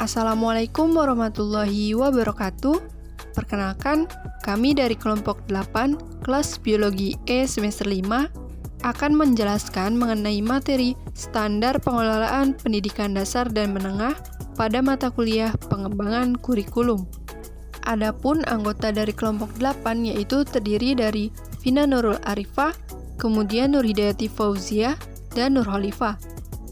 Assalamualaikum warahmatullahi wabarakatuh. Perkenalkan, kami dari kelompok 8, kelas Biologi E semester 5, akan menjelaskan mengenai materi standar pengelolaan pendidikan dasar dan menengah pada mata kuliah pengembangan kurikulum. Adapun anggota dari kelompok 8 yaitu terdiri dari Vina Nurul Arifah, kemudian Nur Hidayati Fauzia, dan Nur Khalifah.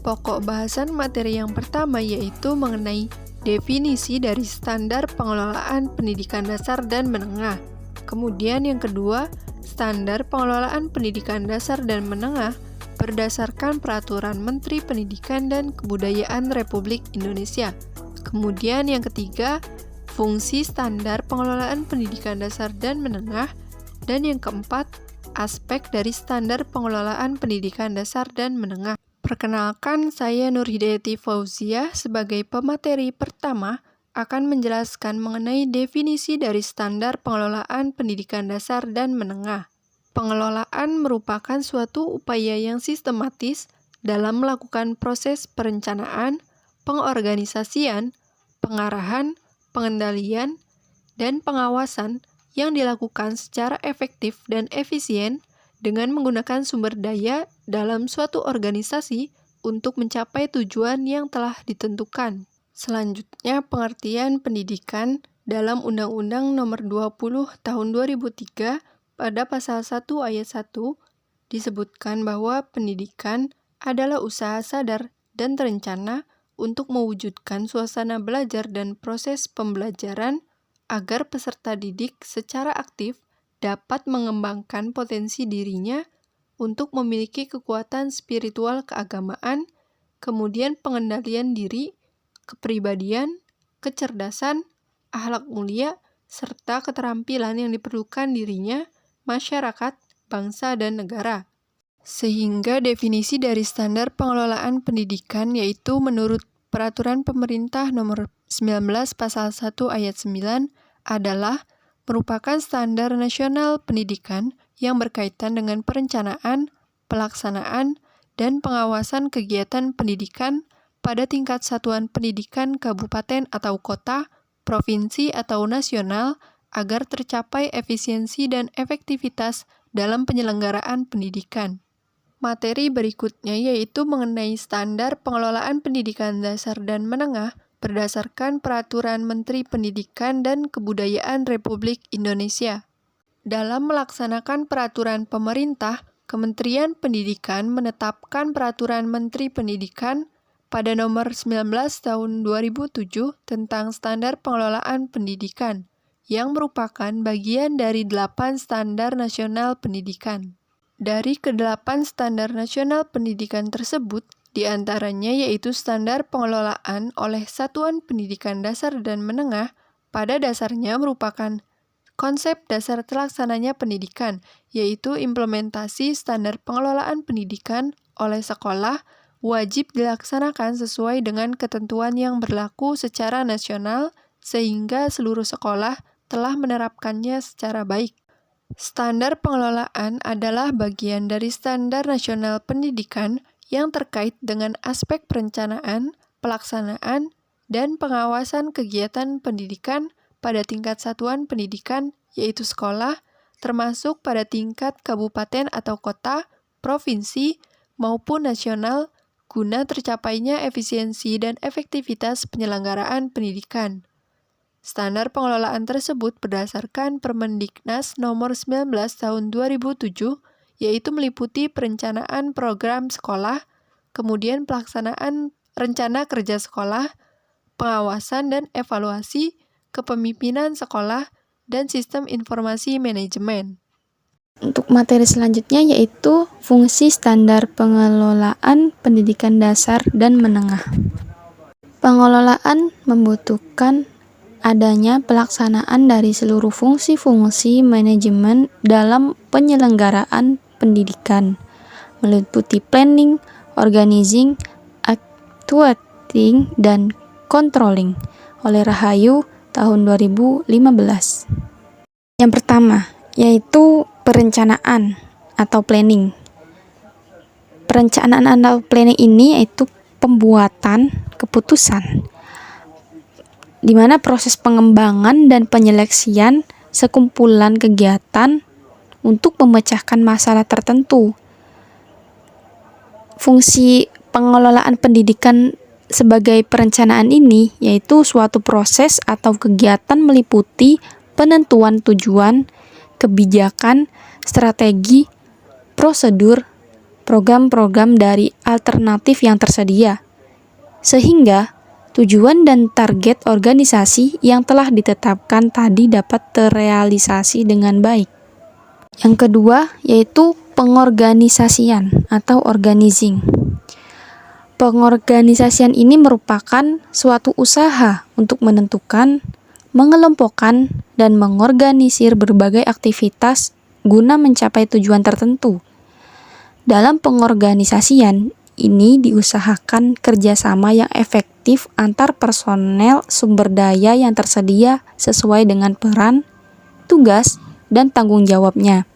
Pokok bahasan materi yang pertama yaitu mengenai definisi dari standar pengelolaan pendidikan dasar dan menengah. Kemudian yang kedua, standar pengelolaan pendidikan dasar dan menengah berdasarkan Peraturan Menteri Pendidikan dan Kebudayaan Republik Indonesia. Kemudian yang ketiga, fungsi standar pengelolaan pendidikan dasar dan menengah. Dan yang keempat, aspek dari standar pengelolaan pendidikan dasar dan menengah. Perkenalkan, saya Nur Hidayati Fauzia sebagai pemateri pertama akan menjelaskan mengenai definisi dari standar pengelolaan pendidikan dasar dan menengah. Pengelolaan merupakan suatu upaya yang sistematis dalam melakukan proses perencanaan, pengorganisasian, pengarahan, pengendalian, dan pengawasan yang dilakukan secara efektif dan efisien dengan menggunakan sumber daya dalam suatu organisasi untuk mencapai tujuan yang telah ditentukan. Selanjutnya, pengertian pendidikan dalam Undang-Undang Nomor 20 Tahun 2003 pada pasal 1 ayat 1 disebutkan bahwa pendidikan adalah usaha sadar dan terencana untuk mewujudkan suasana belajar dan proses pembelajaran agar peserta didik secara aktif dapat mengembangkan potensi dirinya untuk memiliki kekuatan spiritual keagamaan, kemudian pengendalian diri, kepribadian, kecerdasan, akhlak mulia, serta keterampilan yang diperlukan dirinya, masyarakat, bangsa, dan negara. Sehingga definisi dari standar pengelolaan pendidikan yaitu menurut Peraturan Pemerintah Nomor 19 Pasal 1 Ayat 9 adalah merupakan standar nasional pendidikan yang berkaitan dengan perencanaan, pelaksanaan, dan pengawasan kegiatan pendidikan pada tingkat satuan pendidikan kabupaten atau kota, provinsi atau nasional agar tercapai efisiensi dan efektivitas dalam penyelenggaraan pendidikan. Materi berikutnya yaitu mengenai standar pengelolaan pendidikan dasar dan menengah berdasarkan Peraturan Menteri Pendidikan dan Kebudayaan Republik Indonesia. Dalam melaksanakan peraturan pemerintah, Kementerian Pendidikan menetapkan Peraturan Menteri Pendidikan pada nomor 19 tahun 2007 tentang standar pengelolaan pendidikan, yang merupakan bagian dari 8 standar nasional pendidikan. Dari ke-8 standar nasional pendidikan tersebut, di antaranya yaitu standar pengelolaan oleh satuan pendidikan dasar dan menengah pada dasarnya merupakan konsep dasar terlaksananya pendidikan, yaitu implementasi standar pengelolaan pendidikan oleh sekolah wajib dilaksanakan sesuai dengan ketentuan yang berlaku secara nasional sehingga seluruh sekolah telah menerapkannya secara baik. Standar pengelolaan adalah bagian dari standar nasional pendidikan yang terkait dengan aspek perencanaan, pelaksanaan, dan pengawasan kegiatan pendidikan pada tingkat satuan pendidikan, yaitu sekolah, termasuk pada tingkat kabupaten atau kota, provinsi, maupun nasional, guna tercapainya efisiensi dan efektivitas penyelenggaraan pendidikan. Standar pengelolaan tersebut berdasarkan Permendiknas Nomor 19 Tahun 2007, yaitu meliputi perencanaan program sekolah, kemudian pelaksanaan rencana kerja sekolah, pengawasan dan evaluasi, kepemimpinan sekolah, dan sistem informasi manajemen. Untuk materi selanjutnya yaitu fungsi standar pengelolaan pendidikan dasar dan menengah. Pengelolaan membutuhkan adanya pelaksanaan dari seluruh fungsi-fungsi manajemen dalam penyelenggaraan pendidikan, meliputi planning, organizing, actuating, dan controlling oleh Rahayu tahun 2015. Yang pertama, yaitu perencanaan atau planning. Perencanaan atau planning ini yaitu pembuatan keputusan, di mana proses pengembangan dan penyeleksian sekumpulan kegiatan untuk memecahkan masalah tertentu. Fungsi pengelolaan pendidikan sebagai perencanaan ini yaitu suatu proses atau kegiatan meliputi penentuan tujuan, kebijakan, strategi, prosedur, program-program dari alternatif yang tersedia, sehingga tujuan dan target organisasi yang telah ditetapkan tadi dapat terrealisasi dengan baik. Yang kedua yaitu pengorganisasian atau organizing. Pengorganisasian ini merupakan suatu usaha untuk menentukan, mengelompokkan, dan mengorganisir berbagai aktivitas guna mencapai tujuan tertentu. Dalam pengorganisasian ini diusahakan kerjasama yang efektif antar personel sumber daya yang tersedia sesuai dengan peran, tugas, dan tanggung jawabnya,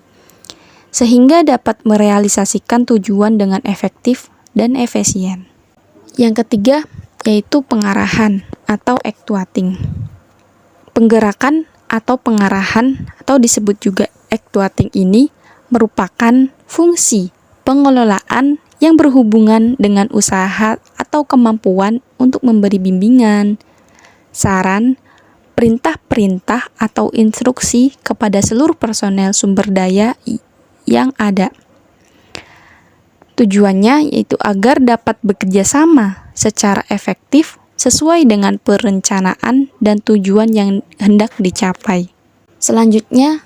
sehingga dapat merealisasikan tujuan dengan efektif dan efisien. Yang ketiga yaitu pengarahan atau actuating. Penggerakan atau pengarahan atau disebut juga actuating ini merupakan fungsi pengelolaan yang berhubungan dengan usaha atau kemampuan untuk memberi bimbingan, saran, perintah-perintah atau instruksi kepada seluruh personel sumber daya yang ada. Tujuannya yaitu agar dapat bekerja sama secara efektif sesuai dengan perencanaan dan tujuan yang hendak dicapai. Selanjutnya,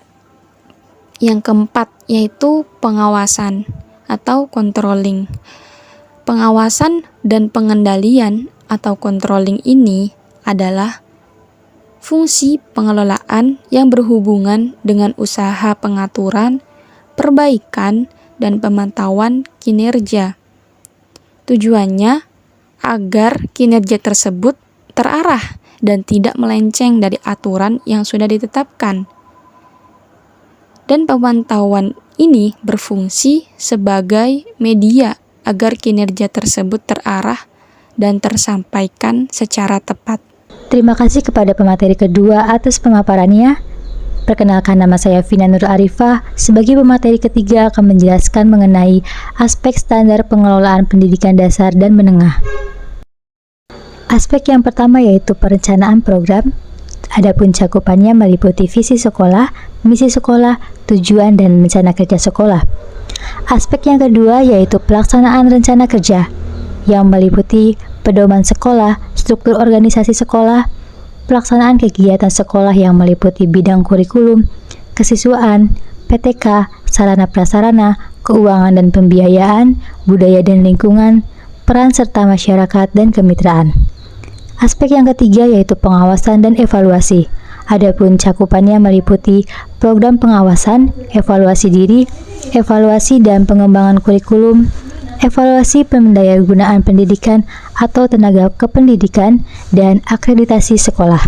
yang keempat yaitu pengawasan atau controlling. Pengawasan dan pengendalian atau controlling ini adalah fungsi pengelolaan yang berhubungan dengan usaha pengaturan, perbaikan, dan pemantauan kinerja. Tujuannya agar kinerja tersebut terarah dan tidak melenceng dari aturan yang sudah ditetapkan. Dan pemantauan ini berfungsi sebagai media agar kinerja tersebut terarah dan tersampaikan secara tepat. Terima kasih kepada pemateri kedua atas pemaparannya. Perkenalkan, nama saya Vina Nur Arifah. Sebagai pemateri ketiga akan menjelaskan mengenai aspek standar pengelolaan pendidikan dasar dan menengah. Aspek yang pertama yaitu perencanaan program. Adapun cakupannya meliputi visi sekolah, misi sekolah, tujuan, dan rencana kerja sekolah. Aspek yang kedua yaitu pelaksanaan rencana kerja, yang meliputi pedoman sekolah, struktur organisasi sekolah, pelaksanaan kegiatan sekolah yang meliputi bidang kurikulum, kesiswaan, PTK, sarana prasarana, keuangan dan pembiayaan, budaya dan lingkungan, peran serta masyarakat, dan kemitraan. Aspek yang ketiga yaitu pengawasan dan evaluasi. Adapun cakupannya meliputi program pengawasan, evaluasi diri, evaluasi dan pengembangan kurikulum, evaluasi pemberdayaan pendidikan atau tenaga kependidikan, dan akreditasi sekolah.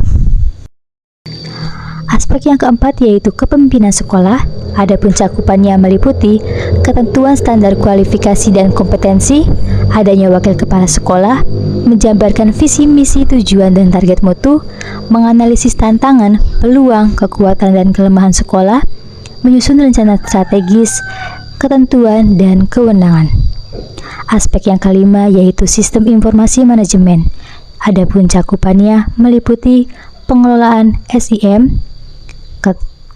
Aspek yang keempat yaitu kepemimpinan sekolah. Adapun cakupannya meliputi ketentuan standar kualifikasi dan kompetensi, adanya wakil kepala sekolah, menjabarkan visi, misi, tujuan, dan target mutu, menganalisis tantangan, peluang, kekuatan, dan kelemahan sekolah, menyusun rencana strategis, ketentuan, dan kewenangan. Aspek yang kelima yaitu sistem informasi manajemen. Adapun cakupannya meliputi pengelolaan SIM,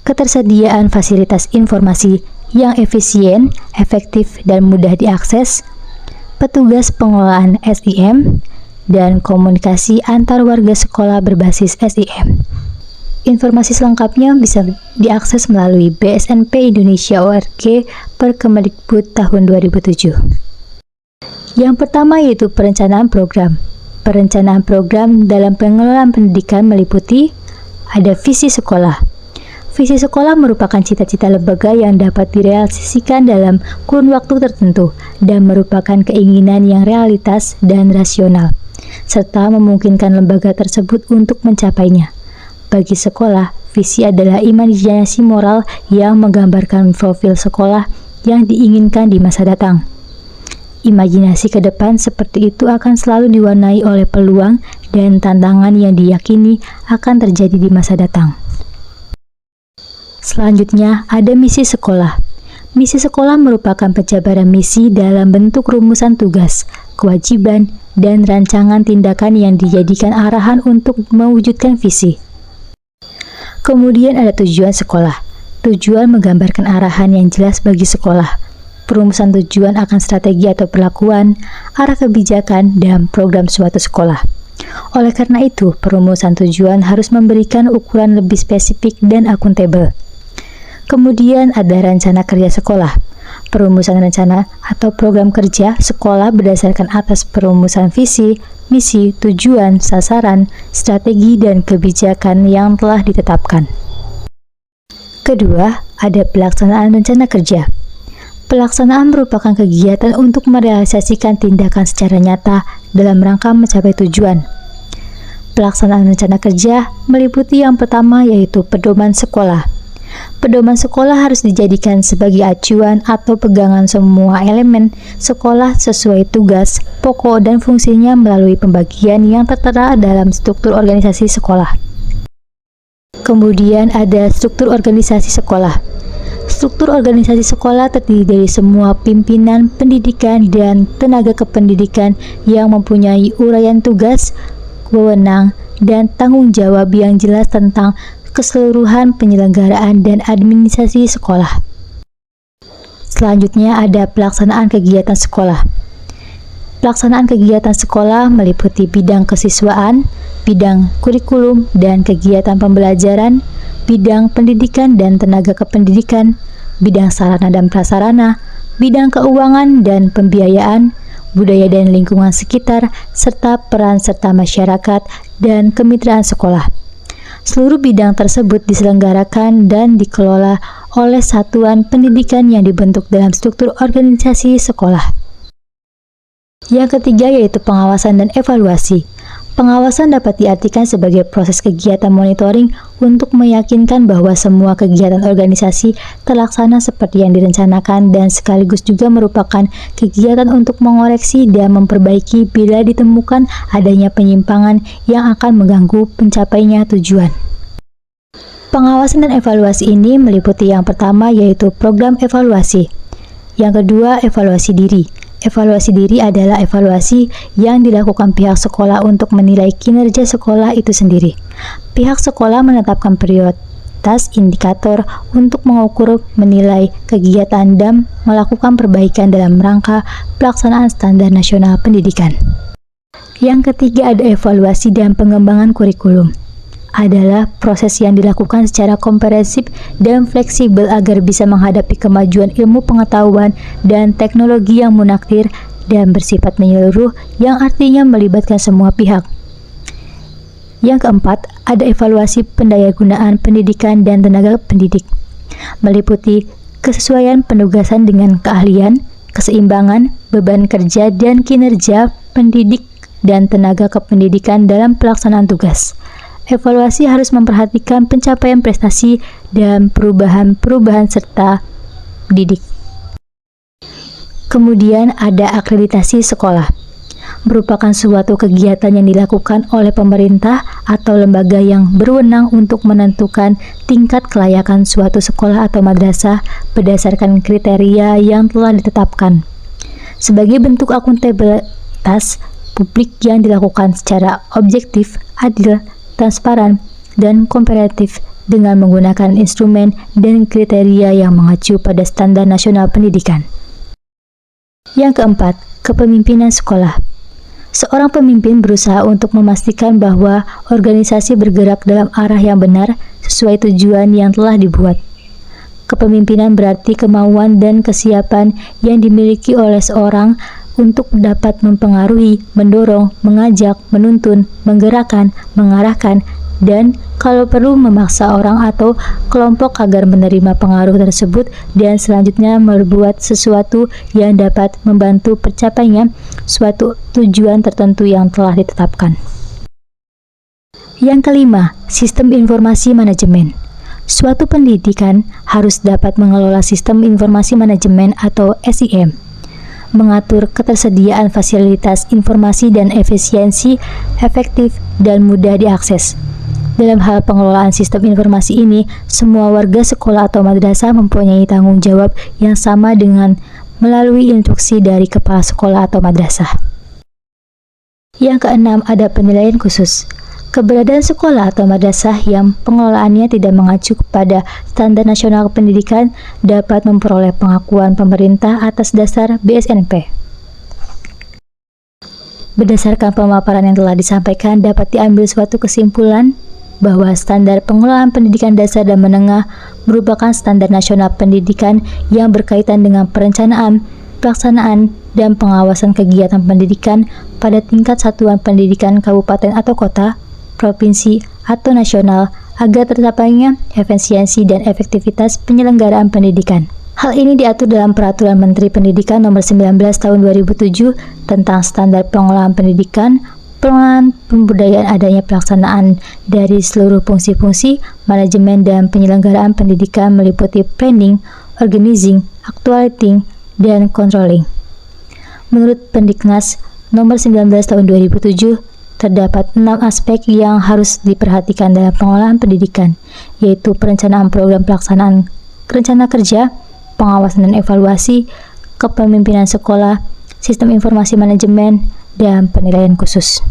ketersediaan fasilitas informasi yang efisien, efektif, dan mudah diakses, petugas pengelolaan SIM, dan komunikasi antar warga sekolah berbasis SIM. Informasi selengkapnya bisa diakses melalui BSNP Indonesia ORG per Kemendikbud tahun 2007. Yang pertama yaitu perencanaan program. Perencanaan program dalam pengelolaan pendidikan meliputi ada visi sekolah. Visi sekolah merupakan cita-cita lembaga yang dapat direalisasikan dalam kurun waktu tertentu dan merupakan keinginan yang realitas dan rasional, serta memungkinkan lembaga tersebut untuk mencapainya. Bagi sekolah, visi adalah imajinasi moral yang menggambarkan profil sekolah yang diinginkan di masa datang. Imajinasi ke depan seperti itu akan selalu diwarnai oleh peluang dan tantangan yang diyakini akan terjadi di masa datang. Selanjutnya, ada misi sekolah. Misi sekolah merupakan penjabaran misi dalam bentuk rumusan tugas, kewajiban, dan rancangan tindakan yang dijadikan arahan untuk mewujudkan visi. Kemudian ada tujuan sekolah. Tujuan menggambarkan arahan yang jelas bagi sekolah. Perumusan tujuan akan strategi atau perlakuan, arah kebijakan, dan program suatu sekolah. Oleh karena itu, perumusan tujuan harus memberikan ukuran lebih spesifik dan akuntabel. Kemudian ada rencana kerja sekolah. Perumusan rencana atau program kerja sekolah berdasarkan atas perumusan visi, misi, tujuan, sasaran, strategi, dan kebijakan yang telah ditetapkan. Kedua, ada pelaksanaan rencana kerja. Pelaksanaan merupakan kegiatan untuk merealisasikan tindakan secara nyata dalam rangka mencapai tujuan. Pelaksanaan rencana kerja meliputi yang pertama yaitu pedoman sekolah. Pedoman sekolah harus dijadikan sebagai acuan atau pegangan semua elemen sekolah sesuai tugas, pokok, dan fungsinya melalui pembagian yang tertera dalam struktur organisasi sekolah. Kemudian ada struktur organisasi sekolah. Struktur organisasi sekolah terdiri dari semua pimpinan pendidikan dan tenaga kependidikan yang mempunyai uraian tugas, wewenang, dan tanggung jawab yang jelas tentang keseluruhan penyelenggaraan dan administrasi sekolah. Selanjutnya ada pelaksanaan kegiatan sekolah. Pelaksanaan kegiatan sekolah meliputi bidang kesiswaan, bidang kurikulum dan kegiatan pembelajaran, bidang pendidikan dan tenaga kependidikan, bidang sarana dan prasarana, bidang keuangan dan pembiayaan, budaya dan lingkungan sekitar, serta peran serta masyarakat dan kemitraan sekolah. Seluruh bidang tersebut diselenggarakan dan dikelola oleh satuan pendidikan yang dibentuk dalam struktur organisasi sekolah. Yang ketiga yaitu pengawasan dan evaluasi. Pengawasan dapat diartikan sebagai proses kegiatan monitoring untuk meyakinkan bahwa semua kegiatan organisasi terlaksana seperti yang direncanakan dan sekaligus juga merupakan kegiatan untuk mengoreksi dan memperbaiki bila ditemukan adanya penyimpangan yang akan mengganggu pencapainya tujuan. Pengawasan dan evaluasi ini meliputi yang pertama yaitu program evaluasi. Yang kedua, evaluasi diri. Evaluasi diri adalah evaluasi yang dilakukan pihak sekolah untuk menilai kinerja sekolah itu sendiri. Pihak sekolah menetapkan prioritas indikator untuk mengukur, menilai kegiatan dan melakukan perbaikan dalam rangka pelaksanaan standar nasional pendidikan. Yang ketiga ada evaluasi dan pengembangan kurikulum. Adalah proses yang dilakukan secara komprehensif dan fleksibel agar bisa menghadapi kemajuan ilmu pengetahuan dan teknologi yang munaktir dan bersifat menyeluruh yang artinya melibatkan semua pihak. Yang keempat, ada evaluasi pendayagunaan pendidikan dan tenaga pendidik. Meliputi kesesuaian penugasan dengan keahlian, keseimbangan, beban kerja dan kinerja pendidik dan tenaga kependidikan dalam pelaksanaan tugas. Evaluasi harus memperhatikan pencapaian prestasi dan perubahan-perubahan serta didik. Kemudian ada akreditasi sekolah. Merupakan suatu kegiatan yang dilakukan oleh pemerintah atau lembaga yang berwenang untuk menentukan tingkat kelayakan suatu sekolah atau madrasah berdasarkan kriteria yang telah ditetapkan. Sebagai bentuk akuntabilitas publik yang dilakukan secara objektif, adil, transparan, dan komparatif dengan menggunakan instrumen dan kriteria yang mengacu pada standar nasional pendidikan. Yang keempat, kepemimpinan sekolah. Seorang pemimpin berusaha untuk memastikan bahwa organisasi bergerak dalam arah yang benar sesuai tujuan yang telah dibuat. Kepemimpinan berarti kemauan dan kesiapan yang dimiliki oleh seorang untuk dapat mempengaruhi, mendorong, mengajak, menuntun, menggerakkan, mengarahkan, dan kalau perlu memaksa orang atau kelompok agar menerima pengaruh tersebut dan selanjutnya berbuat sesuatu yang dapat membantu tercapainya suatu tujuan tertentu yang telah ditetapkan. Yang kelima, sistem informasi manajemen. Suatu pendidikan harus dapat mengelola sistem informasi manajemen atau SIM. mengatur ketersediaan fasilitas informasi dan efisiensi, efektif, dan mudah diakses. Dalam hal pengelolaan sistem informasi ini, semua warga sekolah atau madrasah mempunyai tanggung jawab yang sama dengan melalui instruksi dari kepala sekolah atau madrasah. Yang keenam, ada penilaian khusus. Keberadaan sekolah atau madrasah yang pengelolaannya tidak mengacu kepada standar nasional pendidikan dapat memperoleh pengakuan pemerintah atas dasar BSNP. Berdasarkan pemaparan yang telah disampaikan, dapat diambil suatu kesimpulan bahwa standar pengelolaan pendidikan dasar dan menengah merupakan standar nasional pendidikan yang berkaitan dengan perencanaan, pelaksanaan, dan pengawasan kegiatan pendidikan pada tingkat satuan pendidikan kabupaten atau kota, provinsi, atau nasional agar tercapainya efisiensi dan efektivitas penyelenggaraan pendidikan. Hal ini diatur dalam Peraturan Menteri Pendidikan Nomor 19 Tahun 2007 tentang standar pengelolaan pendidikan, pengelolaan pemberdayaan adanya pelaksanaan dari seluruh fungsi-fungsi, manajemen dan penyelenggaraan pendidikan meliputi planning, organizing, actuating, dan controlling. Menurut Pendiknas Nomor 19 Tahun 2007, terdapat 6 aspek yang harus diperhatikan dalam pengelolaan pendidikan, yaitu perencanaan program pelaksanaan rencana kerja, pengawasan dan evaluasi, kepemimpinan sekolah, sistem informasi manajemen, dan penilaian khusus.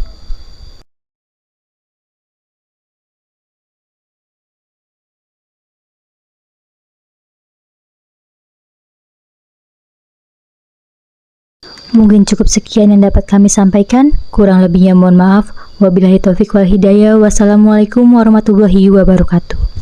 Mungkin cukup sekian yang dapat kami sampaikan. Kurang lebihnya mohon maaf. Wabillahi taufiq wal hidayah. Wassalamualaikum warahmatullahi wabarakatuh.